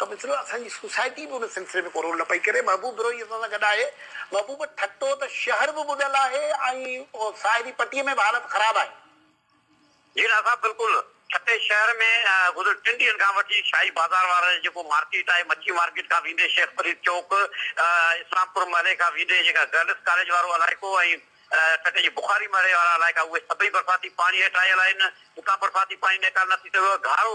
त मित्रो असांजी सोसाइटी बि उन सिलसिले में को रोल न पई करे। महबूब बिरोही असां सां गॾु आहे। महबूब, ठटो त शहर बि ॿुॾल आहे ऐं साहिली पटीअ में बि हालत ख़राब आहे। जी साहब बिल्कुलु। छठे शहर में गुज़र 3 ॾींहंनि खां वठी शाही बाज़ार वारा जेको मार्केट आहे, मच्छी मार्केट खां वेंदे शेख फरीद चौक, इस्लामपुर महले खां वेंदे जेका गर्ल्स कॉलेज वारो इलाइक़ो ऐं छठे जी बुखारी महले वारा इलाइक़ा, उहे सभई बरसाती पाणी हेठि आयल आहिनि। उतां बरसाती पाणी निकाल नथी सघे। घारो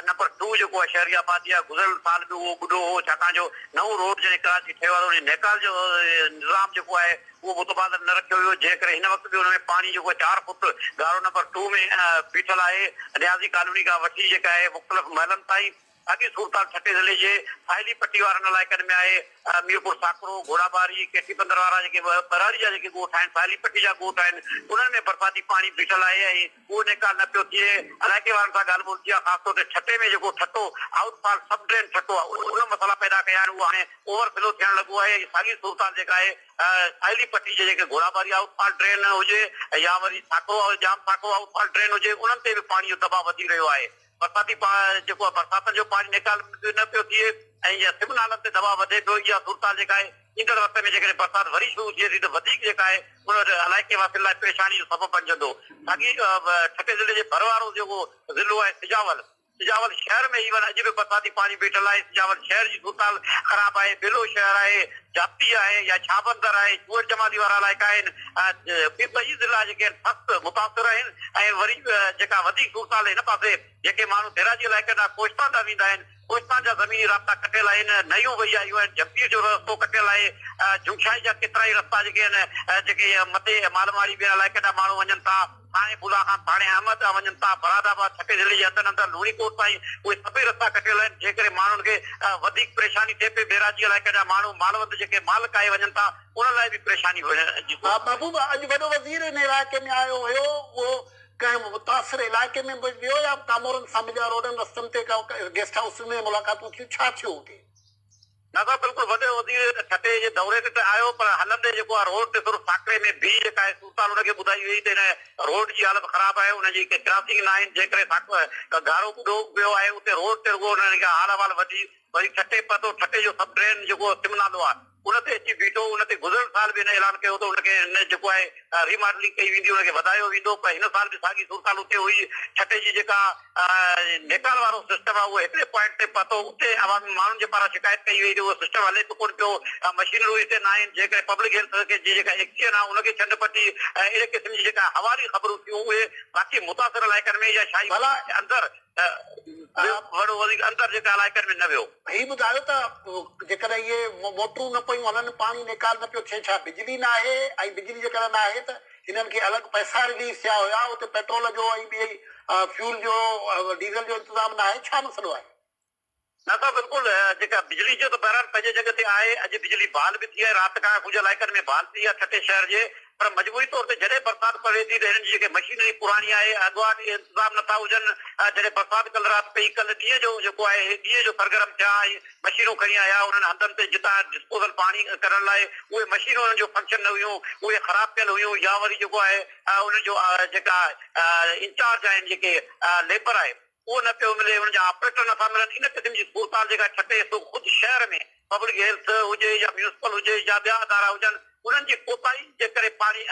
नंबर 2 जेको आहे शहरी आबादी आहे, गुज़िरियल साल बि उहो ॿुॾो हो, छाकाणि जो नओं रोड जॾहिं कराची ठहियो आहे, निकाल जो निज़ाम जेको आहे उहो मुतबादल न रखियो वियो, जंहिं करे हिन वक़्तु बि हुन में पाणी जेको 4 फुट घारो नंबर 2 में बीठल आहे। रियाज़ी कॉलोनी खां वठी जेका आहे मुख़्तलिफ़ महलनि ताईं साॻी सूरत छठे ज़िले जे साहिली पट्टी वारनि इलाइक़नि में आहे। मीरपुर साकरो, घोड़ाबारी, केटी बंदर वारा जेके बराड़ी जा जेके ॻोठ आहिनि, साहिली पट्टी जा ॻोठ आहिनि, उन्हनि में बरसाती पाणी बीठल आहे ऐं उहो निकाल न पियो थिए। इलाइक़े वारनि सां ॻाल्हि ॿोल थी आहे, ख़ासि तौर ते छठे में जेको ठटो आउटफॉल सब ड्रेन ठटो आहे, उन मसाला पैदा कया आहिनि, उहो हाणे ओवरफ्लो थियण लॻो आहे। साॻी सूरत जेका आहे साहिली पट्टी जे जेके घोड़ाबारी आउटफॉल ड्रेन हुजे या वरी साकरो जाम साकरो आउटफॉल ड्रेन हुजे, उन्हनि ते बि पाणी जो दबाव वधी रहियो आहे। बरसाती जेको आहे बरसातनि जो पाणी निकाल न पियो थिए ऐं सिम नालनि ते दबाव वधे पियो। इहा सूरत जेका आहे ईंदड़ वक़्त में जेकॾहिं बरसाति वरी शुरू थिए थी त वधीक जेका आहे उन इलाइक़े वासियुनि लाइ परेशानी जो सबबु बणिजंदो। साॻी छठे ज़िले जे भर वारो जेको ज़िलो आहे सिजावल शहर में इवन अॼु बि बरसाती पाणी बीठल आहे। सिजावल शहर जी सूरत ख़राब आहे। बेलो शहर आहे, जाप्ती आहे या छाबंदर आहे, चूअर जमाली वारा इलाइक़ा आहिनि। ॿई ज़िला जेके आहिनि सख़्तु मुतासिर आहिनि ऐं वरी जेका वधीक सूरत हिन पासे जेके माण्हू देराजी इलाइक़नि खां कोस्तान था वेंदा आहिनि, कोस्तान जा ज़मीनी राब्ता कटियल आहिनि, नयूं वई आयूं आहिनि, जप्तीअ जो रस्तो कटियल आहे। झुंगशाई जा केतिरा ई रस्ता जेके आहिनि जेके मथे मालवाड़ी ॿिया इलाइक़े जा माण्हू वञनि था, थाणे बुला खां थाणे अहमद वञनि था, फरादाबाद छठे ज़िले जे अंदरि अंदरि लूणीकोट ताईं उहे सभई रस्ता कटियल आहिनि, जंहिं करे माण्हुनि खे वधीक परेशानी थिए पई। बेराजी इलाइक़े जा माण्हू मालवंद जेके माल काए वञनि था, उन लाइ बि परेशानी। महबूब, अॼु वॾो वज़ीर हिन इलाइक़े में आयो हुयो, उहो कंहिं मुतासिर इलाइक़े में वियो या कामोरनि सां मिलिया, रोडनि रस्तनि ते गेस्ट हाउस में मुलाक़ातूं थियूं, छा थियो हुते? न त बिल्कुलु वॾे वज़ीर छठे जे दौरे ते आयो, पर हलंदे जेको आहे रोड ते सिर्फ़ु साकरे में बि जेका आहे सूरत हुनखे ॿुधाई वई त हिन रोड जी हालत ख़राब आहे, हुनजी क्रॉसिंग न आहिनि, जंहिं करे घारो ॿुॾो वियो आहे। उते रोड ते रुॻो हुननि खे हाल अहिवाल वधी वरी छठे पतो छठे जो सब ड्रेन जेको सिम नालो आहे उन ते अची बीठो। उन ते गुज़िरियल साल बि हिन ऐलान कयो त हुनखे जेको आहे रीमॉडलिंग कई वेंदी, हुनखे वधायो वेंदो, पर हिन साल बि साॻी सूरत उते हुई। छठे जी जेका निकाल वारो सिस्टम आहे उहो हिकिड़े पॉइंट ते पतो उते अवामी माण्हुनि जे पारां शिकायत कई वई, उहो सिस्टम हले कोन पियो, मशीनरियूं हिते न आहिनि, जंहिं करे पब्लिक हेल्थ जी जेका एक्शन आहे उनखे छंड पटी अहिड़े क़िस्म जी जेका हवाली ख़बरूं थियूं उहे बाक़ी मुतासिर इलाइक़नि में या शाही अंदरि अंदरि जेका इलाइक़नि में न वियो। ही ॿुधायो त जेकॾहिं इहे मोटरूं न पियूं हलनि, पाणी निकाल न पियो थिए, छा बिजली न आहे? ऐं बिजली जेकॾहिं न आहे त हिननि खे अलॻि पैसा रिलीज़ थिया हुया, उते पेट्रोल जो ऐं ॿिए फ्यूल जो डीज़ल जो इंतज़ाम न आहे, छा मसइलो आहे? न त बिल्कुलु जेका बिजली जो त बहरहाल पंहिंजे जॻह ते आहे। अॼु बिजली बहाल बि थी आहे, राति खां कुझु इलाइक़नि में बहाल थी आहे छठे शहर जे, पर मजबूरी तौर ते जॾहिं बरसाति पवे थी त हिननि जी जेके मशीनरी पुराणी आहे, अॻुवाट इंतज़ाम नथा हुजनि। जॾहिं बरसाति कल्ह राति पई, कल्ह ॾींहं जो जेको आहे ॾींहं जो सरगरम थिया ऐं मशीनूं खणी आया, उन्हनि हंधनि ते जितां डिस्पोजल पाणी करण लाइ उहे मशीनूं उन्हनि जो फंक्शन न हुयूं, उहे ख़राब थियल हुयूं, या वरी जेको आहे उन्हनि जो जेका इंचार्ज आहिनि जेके लेबर आहे उहो न पियो मिले, हुनजा ऑपरेटर नथा मिलनि। इन क़िस्म जी सूरत जेका छठे ख़ुदि शहर में पब्लिक हेल्थ हुजे या म्यूनिसिपल हुजे या ॿिया अदारा हुजनि, उन्हनि जी कोताही जे करे पाणी।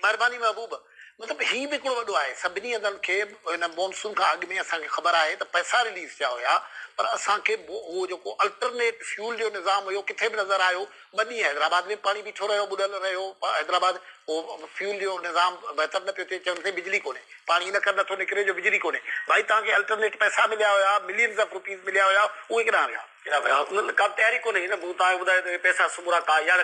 महिरबानी महबूब, मतिलबु ही बि हिकिड़ो वॾो आहे। सभिनी हंधनि खे हिन मॉनसून खां अॻु में असांखे ख़बर आहे त पैसा रिलीज़ थिया हुया, पर असांखे उहो जेको अल्टरनेट फ्यूल जो निज़ाम हुयो किथे बि नज़र आयो। 2 ॾींहं हैदराबाद में पाणी बीठो रहियो, ॿुॾल रहियो। हैदराबाद उहो फ्यूल जो निज़ाम बहितर न पियो थिए, चवनि बिजली कोन्हे, पाणी इन करे नथो निकिरे जो बिजली कोन्हे। भाई तव्हांखे अल्टरनेट पैसा मिलिया हुया, मिलियन्स ऑफ रुपीज़ मिलिया हुया, उहे किथां विया? का तयारी कोन्हे। हिन तव्हांखे ॿुधायो त पैसा सुबुह का या